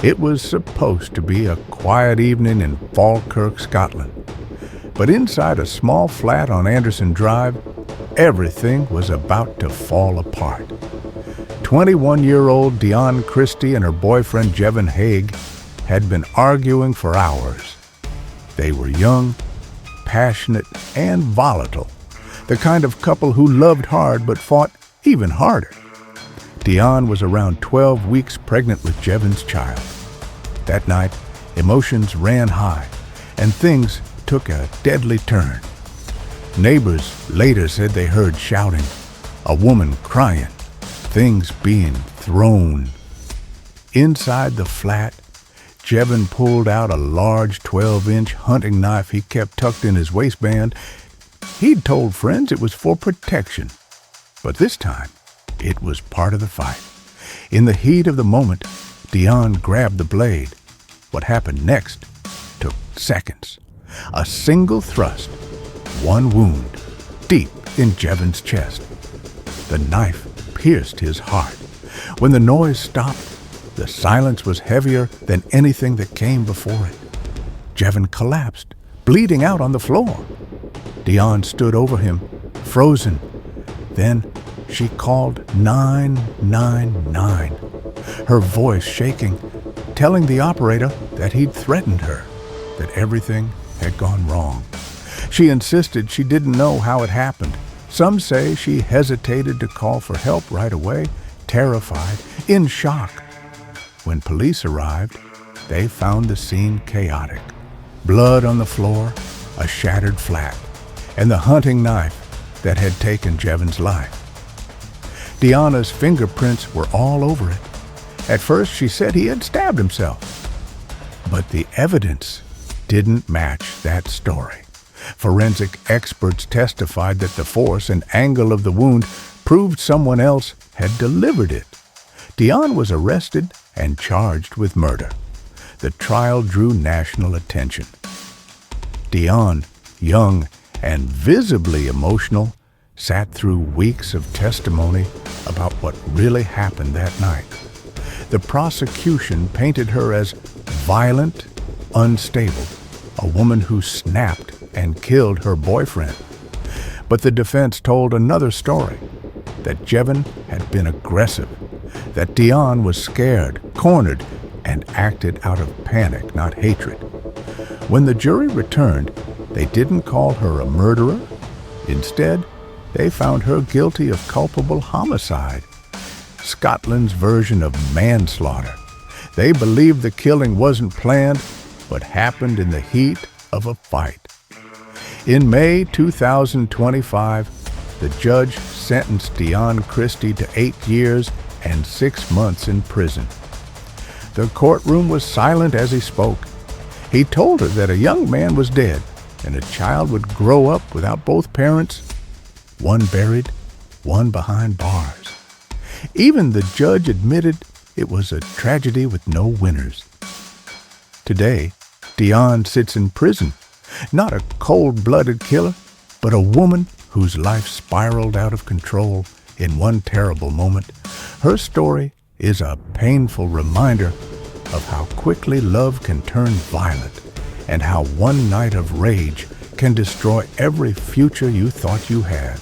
It was supposed to be a quiet evening in Falkirk, Scotland. But inside a small flat on Anderson Drive, everything was about to fall apart. 21-year-old Dionne Christie and her boyfriend Jevin Haig had been arguing for hours. They were young, passionate, and volatile, the kind of couple who loved hard but fought even harder. Dionne was around 12 weeks pregnant with Jevin's child. That night, emotions ran high, and things took a deadly turn. Neighbors later said they heard shouting, a woman crying, things being thrown. Inside the flat, Jevin pulled out a large 12-inch hunting knife he kept tucked in his waistband. He'd told friends it was for protection, but this time it was part of the fight. In the heat of the moment, Dionne grabbed the blade. What happened next took seconds. A single thrust, one wound, deep in Jevin's chest. The knife pierced his heart. When the noise stopped, the silence was heavier than anything that came before it. Jevin collapsed, bleeding out on the floor. Dionne stood over him, frozen. Then she called 999, her voice shaking, telling the operator that he'd threatened her, that everything had gone wrong. She insisted she didn't know how it happened. Some say she hesitated to call for help right away, terrified, in shock. When police arrived, they found the scene chaotic. Blood on the floor, a shattered flat, and the hunting knife that had taken Jevin's life. Dionne's fingerprints were all over it. At first, she said he had stabbed himself. But the evidence didn't match that story. Forensic experts testified that the force and angle of the wound proved someone else had delivered it. Dionne was arrested and charged with murder. The trial drew national attention. Dionne, young and visibly emotional, sat through weeks of testimony about what really happened that night. The prosecution painted her as violent, unstable, a woman who snapped and killed her boyfriend. But the defense told another story, that Jevin had been aggressive, that Dionne was scared, cornered, and acted out of panic, not hatred. When the jury returned, they didn't call her a murderer. Instead, they found her guilty of culpable homicide, Scotland's version of manslaughter. They believed the killing wasn't planned, but happened in the heat of a fight. In May 2025, the judge sentenced Dionne Christie to 8 years and 6 months in prison. The courtroom was silent as he spoke. He told her that a young man was dead and a child would grow up without both parents, one buried, one behind bars. Even the judge admitted it was a tragedy with no winners. Today, Dionne sits in prison, not a cold-blooded killer, but a woman whose life spiraled out of control in one terrible moment. Her story is a painful reminder of how quickly love can turn violent and how one night of rage can destroy every future you thought you had.